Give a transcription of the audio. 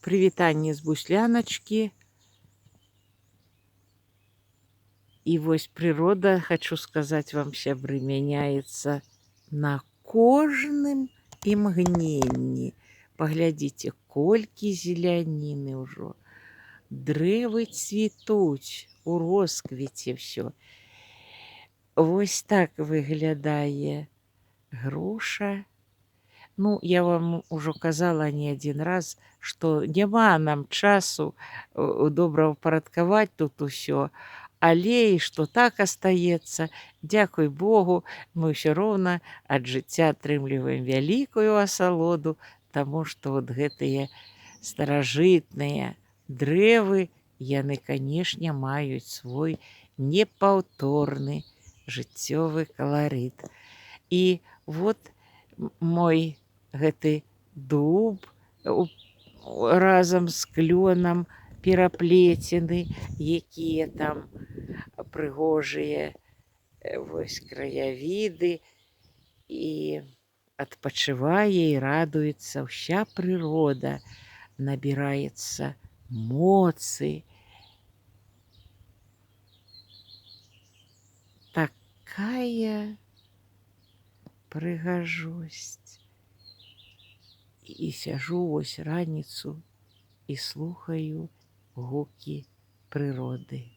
Прывітанне з бусляночки. І вось прырода, хочу сказаць вам, сябры, мяняецца на кожным імгненні. Паглядзіце, колькі зеляніны ўжо. Дрэвы цвітуць, у росквіце ўсё. Вось так выглядае груша. Ну, я вам ужо казала не адзін раз, што няма нам часу добраўпарадкаваць тут усё, але і што так астаецца, дзякуй Богу, мы ўсё роўна ад жыцця атрымліваем вялікую асалоду, таму што вот гэтыя старажытныя дрэвы, яны, канешне, маюць свой непаўторны жыццёвы каларыт. І вот мой гэты дуб разам з клёнам пераплецены, якія там прыгожыя вось краявіды, і адпачывае і радуецца ўся прырода, набіраецца моцы. Такая прыгажосць. І сяжу вось раніцу і слухаю гукі прыроды.